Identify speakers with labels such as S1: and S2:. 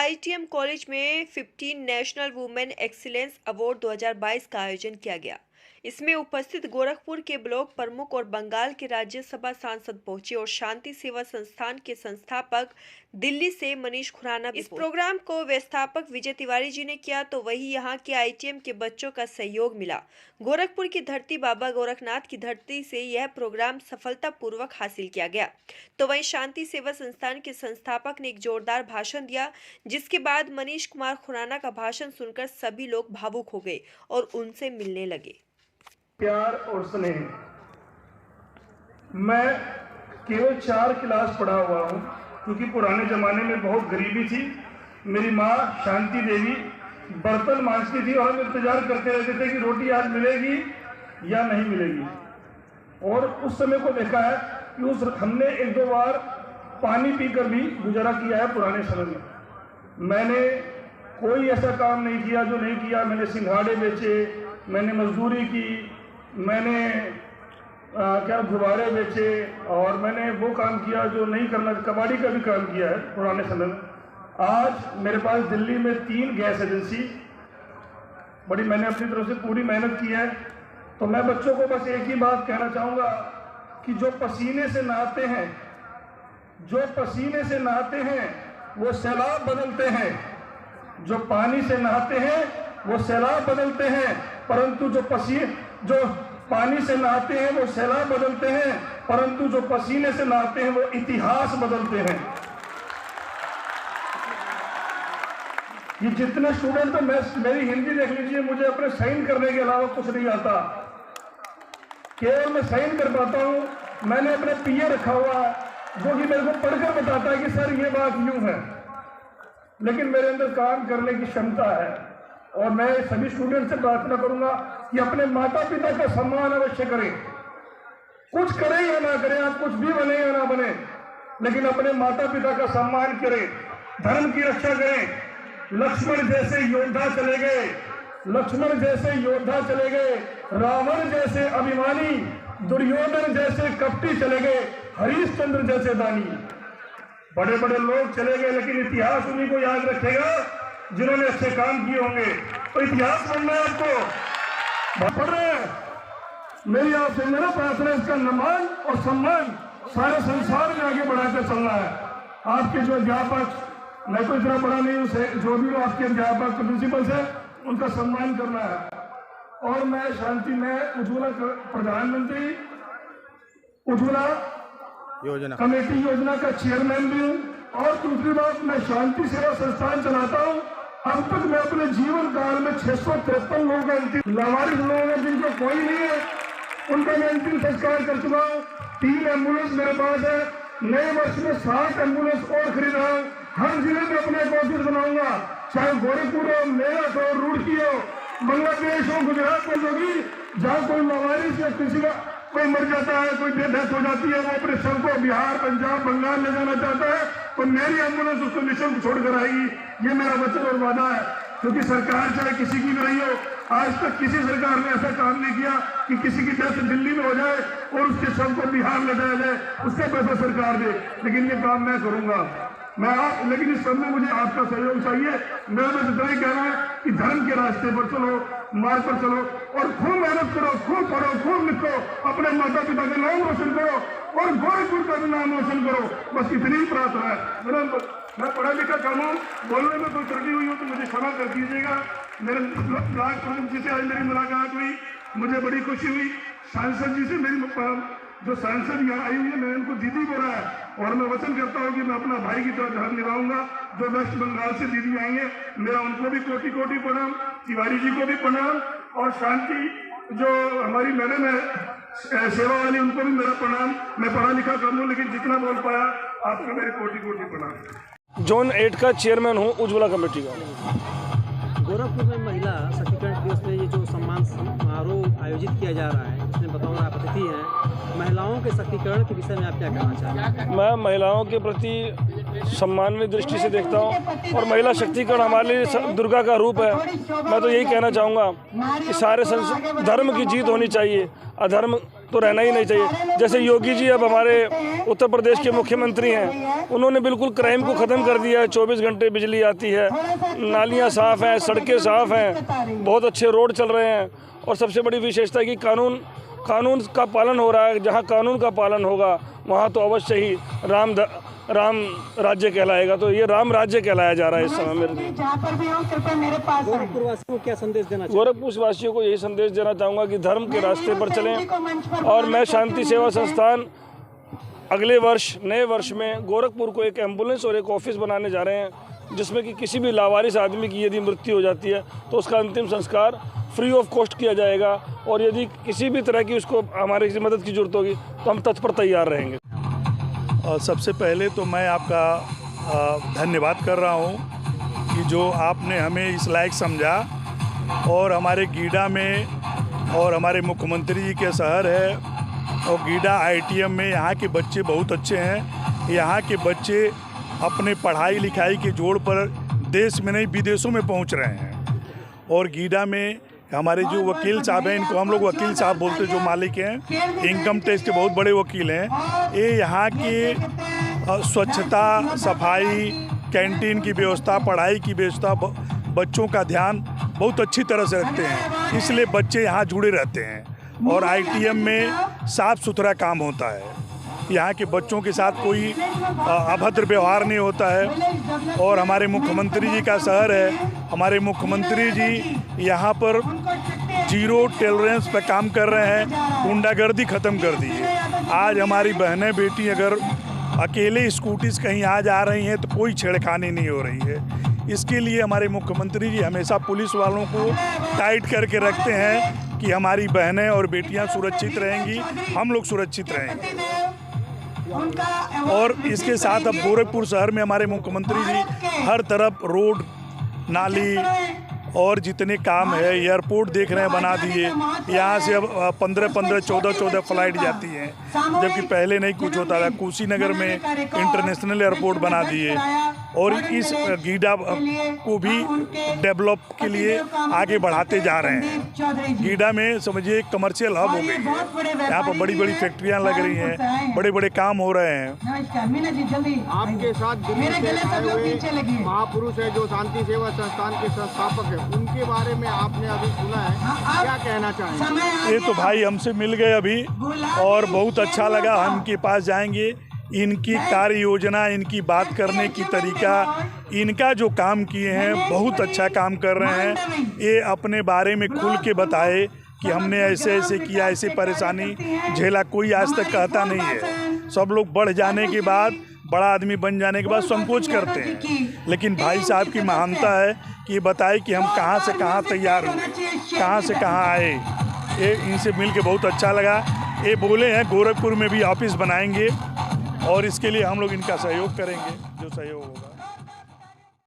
S1: ITM college में 15 national women excellence award 2022 का आयोजन किया गया। इसमें उपस्थित गोरखपुर के ब्लॉक प्रमुख और बंगाल के राज्यसभा सांसद पहुंचे और शांति सेवा संस्थान के संस्थापक दिल्ली से मनीष खुराना। इस प्रोग्राम को व्यवस्थापक विजय तिवारी जी ने किया तो वही यहाँ के आईटीएम के बच्चों का सहयोग मिला। गोरखपुर की धरती बाबा गोरखनाथ की धरती से यह प्रोग्राम सफलतापूर्वक हासिल किया गया। तो वहीं शांति सेवा संस्थान के संस्थापक ने एक जोरदार भाषण दिया, जिसके बाद मनीष कुमार खुराना का भाषण सुनकर सभी लोग भावुक हो गए और उनसे मिलने लगे।
S2: प्यार और स्नेह। मैं केवल 4 क्लास पढ़ा हुआ हूँ, क्योंकि पुराने ज़माने में बहुत गरीबी थी। मेरी माँ शांति देवी बर्तन मांजती थी और हम इंतजार करते रहते थे कि रोटी आज मिलेगी या नहीं मिलेगी। और उस समय को देखा है कि हमने 1-2 बार पानी पीकर भी गुजारा किया है। पुराने समय में मैंने कोई ऐसा काम नहीं किया जो नहीं किया। मैंने सिंघाड़े बेचे, मैंने मजदूरी की, मैंने गुब्बारे बेचे और मैंने वो काम किया जो नहीं करना। कबाड़ी का भी काम किया है पुराने समय में। आज मेरे पास दिल्ली में 3 गैस एजेंसी, बड़ी मैंने अपनी तरफ से पूरी मेहनत की है। तो मैं बच्चों को बस एक ही बात कहना चाहूँगा कि जो पसीने से नहाते हैं, जो पसीने से नहाते हैं वो सैलाब बदलते हैं। जो पानी से नहाते हैं वो सैलाब बदलते हैं, परंतु जो पानी से नहाते हैं वो सैलाब बदलते हैं, परंतु जो पसीने से नहाते हैं वो इतिहास बदलते हैं। ये जितने स्टूडेंट तो मेरी हिंदी देख लीजिए, मुझे अपने साइन करने के अलावा कुछ नहीं आता। केवल मैं साइन कर पाता हूँ। मैंने अपने पीए रखा हुआ है जो कि मेरे को पढ़कर बताता है कि सर ये बात यूं है, लेकिन मेरे अंदर काम करने की क्षमता है। और मैं सभी स्टूडेंट से प्रार्थना करूंगा कि अपने माता पिता का सम्मान अवश्य करें। कुछ करें या ना करें, आप कुछ भी बने या ना बने, लेकिन अपने माता पिता का सम्मान करें, धर्म की रक्षा करें। लक्ष्मण जैसे योद्धा चले गए, लक्ष्मण जैसे योद्धा चले गए, रावण जैसे अभिमानी, दुर्योधन जैसे कपटी चले गए, हरिश्चंद्र जैसे दानी। बड़े बड़े लोग चले गए, लेकिन इतिहास उन्हीं को याद रखेगा जिन्होंने अच्छे काम किए होंगे। तो इतिहास बनना है आपको। पढ़ रहे हैं, मेरी आपसे मेरा प्रार्थना, इसका सम्मान और सम्मान सारे संसार में आगे बढ़ाकर चलना है। आपके जो अध्यापक, मैं तो इतना बड़ा नहीं हूँ, जो भी आपके अध्यापक प्रिंसिपल है उनका सम्मान करना है। और मैं शांति में उज्ज्वला प्रधानमंत्री उज्ज्वला योजना कमेटी योजना का चेयरमैन भी हूँ। और दूसरी बात, मैं शांति सेवा संस्थान चलाता हूँ। अब तक मैं अपने जीवन काल में 653 लोगों का अंतिम लावारिस लोगों हैं जिनको कोई नहीं है, उनका मैं अंतिम संस्कार कर चुका हूँ। 3 एम्बुलेंस मेरे पास है। नए वर्ष में 7 एम्बुलेंस और खरीद रहा हूँ। हर जिले में अपने एक ऑफिस बनाऊंगा, चाहे गोरखपुर हो, मेरठ हो, रुड़की हो, बांग्लादेश हो, गुजरात हो, होगी। जहाँ कोई लावारिस या किसी का कोई मर जाता है, कोई डेथ हो जाती है, वो अपने शव को बिहार, पंजाब, बंगाल ले जाना चाहता है, तो मेरी एम्बुलेंस उसको निःशुल्क छोड़कर आएगी। ये मेरा वचन और वादा है। क्योंकि सरकार चाहे किसी की भी रही हो, आज तक किसी सरकार ने ऐसा काम नहीं किया कि किसी की डेथ दिल्ली में हो जाए और उसके शव को बिहार ले जाया जाए, उसका पैसा सरकार दे। लेकिन ये काम मैं करूंगा। लेकिन इस सब में मुझे आपका सहयोग चाहिए। मेरा बस इतना ही कहना है कि धर्म के रास्ते पर चलो, मार्ग पर चलो और खूब मेहनत करो, खूब पढ़ो, खूब लिखो, अपने माता पिता का नाम रोशन करो और गोरखपुर का भी नाम रोशन करो। बस इतनी ही प्रार्थना है। मैं पढ़ा लिखा कम हूँ, बोलने में कोई त्रुटि हुई हो तो मुझे क्षमा कर दीजिएगा। मेरे ब्लॉक प्रमुख जी से आज मेरी मुलाकात हुई, मुझे बड़ी खुशी हुई। सांसद जी से मेरी जो सांसद यहाँ आई हुई है, मैंने उनको दीदी बोला है और मैं वचन करता हूँ कि मैं अपना भाई की तरह धर्म निभाऊंगा। जो वेस्ट बंगाल से दीदी आई है, मेरा उनको भी कोटि कोटि प्रणाम, तिवारी जी को भी प्रणाम, और शांति जो हमारी मैडम है सेवा वाली, उनको भी मेरा प्रणाम। मैं पढ़ा लिखा कम हूँ, लेकिन जितना बोल पाया आपको मेरे कोटि कोटि प्रणाम।
S3: जोन 8 का चेयरमैन हूँ उज्ज्वला कमेटी का।
S4: गोरखपुर में महिला सशक्तिकरण दिवस में ये जो सम्मान समारोह आयोजित किया जा रहा है, इसमें बताओ आप अतिथि हैं, महिलाओं के सशक्तिकरण के विषय में आप क्या कहना चाहते हैं? मैं
S3: महिलाओं के प्रति सम्माननीय दृष्टि से देखता हूँ और महिला शक्तिकरण हमारे लिए दुर्गा का रूप है। मैं तो यही कहना चाहूँगा कि सारे धर्म की जीत होनी चाहिए, अधर्म तो रहना ही नहीं चाहिए। जैसे योगी जी अब हमारे उत्तर प्रदेश के मुख्यमंत्री हैं, उन्होंने बिल्कुल क्राइम को ख़त्म कर दिया है। 24 घंटे बिजली आती है, नालियाँ साफ़ हैं, सड़कें साफ़ हैं, बहुत अच्छे रोड चल रहे हैं। और सबसे बड़ी विशेषता है कि कानून का पालन हो रहा है। जहाँ कानून का पालन होगा वहाँ तो अवश्य ही राम राज्य कहलाएगा। तो ये राम राज्य कहलाया जा रहा है इस समय में।
S4: गोरखपुर वासियों को क्या संदेश देना चाहिए?
S3: गोरखपुर वासियों को यही संदेश देना चाहूँगा कि धर्म के रास्ते पर चलें। और मैं शांति सेवा संस्थान अगले वर्ष, नए वर्ष में गोरखपुर को एक एम्बुलेंस और एक ऑफिस बनाने जा रहे हैं, जिसमें कि किसी भी लावारिस आदमी की यदि मृत्यु हो जाती है तो उसका अंतिम संस्कार फ्री ऑफ कॉस्ट किया जाएगा। और यदि किसी भी तरह की उसको हमारे किसी मदद की जरूरत होगी तो हम तत्पर तैयार रहेंगे।
S5: और सबसे पहले तो मैं आपका धन्यवाद कर रहा हूँ कि जो आपने हमें इस लायक समझा और हमारे गीडा में और हमारे मुख्यमंत्री जी के शहर है और गीडा ITM में यहाँ के बच्चे बहुत अच्छे हैं। यहाँ के बच्चे अपने पढ़ाई लिखाई के जोड़ पर देश में नहीं विदेशों में पहुँच रहे हैं। और गीडा में हमारे जो वकील साहब हैं, इनको हम लोग वकील साहब बोलते, जो मालिक हैं, इनकम टैक्स के बहुत बड़े वकील हैं। ये यहाँ की स्वच्छता, सफाई, कैंटीन की व्यवस्था, पढ़ाई की व्यवस्था, बच्चों का ध्यान बहुत अच्छी तरह से रखते हैं, इसलिए बच्चे यहाँ जुड़े रहते हैं। और ITM में साफ़ सुथरा काम होता है, यहाँ के बच्चों के साथ कोई अभद्र व्यवहार नहीं होता है। और हमारे मुख्यमंत्री जी का शहर है, हमारे मुख्यमंत्री जी यहाँ पर जीरो टॉलरेंस पे काम कर रहे हैं, गुंडागर्दी ख़त्म कर दी है। आज हमारी बहनें बेटी अगर अकेले स्कूटी से कहीं आ जा रही हैं तो कोई छेड़खानी नहीं हो रही है। इसके लिए हमारे मुख्यमंत्री जी हमेशा पुलिस वालों को टाइट करके रखते हैं कि हमारी बहनें और बेटियाँ सुरक्षित रहेंगी, हम लोग सुरक्षित रहेंगे। और इसके साथ अब गोरखपुर शहर में हमारे मुख्यमंत्री जी हर तरफ रोड, नाली और जितने काम है, एयरपोर्ट देख रहे हैं बना दिए। यहाँ से अब 15-15, 14-14 फ्लाइट जाती हैं, जबकि पहले नहीं कुछ होता था। कुशीनगर में इंटरनेशनल एयरपोर्ट बना दिए और इस गीडा को भी डेवलप के लिए आगे बढ़ाते जा रहे हैं। गीडा में समझिए एक कमर्शियल हब हो गई है, यहाँ पर बड़ी बड़ी फैक्ट्रियाँ लग रही हैं, बड़े बड़े काम हो रहे हैं।
S6: आपके साथ दिल्ली से आए हुए महापुरुष है जो शांति सेवा संस्थान के संस्थापक है, उनके बारे में आपने अभी सुना है, क्या कहना चाहेंगे?
S5: ये तो भाई हमसे मिल गए अभी और बहुत अच्छा लगा। हम इनके पास जाएंगे, इनकी कार्य योजना, इनकी बात करने की तरीका, इनका जो काम किए हैं बहुत अच्छा काम कर रहे हैं। ये अपने बारे में खुल के बताए कि हमने ऐसे ऐसे किया, ऐसे परेशानी झेला। कोई आज तक कहता नहीं है। सब लोग बढ़ जाने के बाद, बड़ा आदमी बन जाने के बाद संकोच करते हैं, लेकिन भाई साहब की महानता है कि ये बताए कि हम कहाँ से कहाँ तैयार हुए, कहाँ से कहाँ आए। ये इनसे मिल के बहुत अच्छा लगा। ये बोले हैं गोरखपुर में भी ऑफिस बनाएंगे और इसके लिए हम लोग इनका सहयोग करेंगे, जो सहयोग होगा।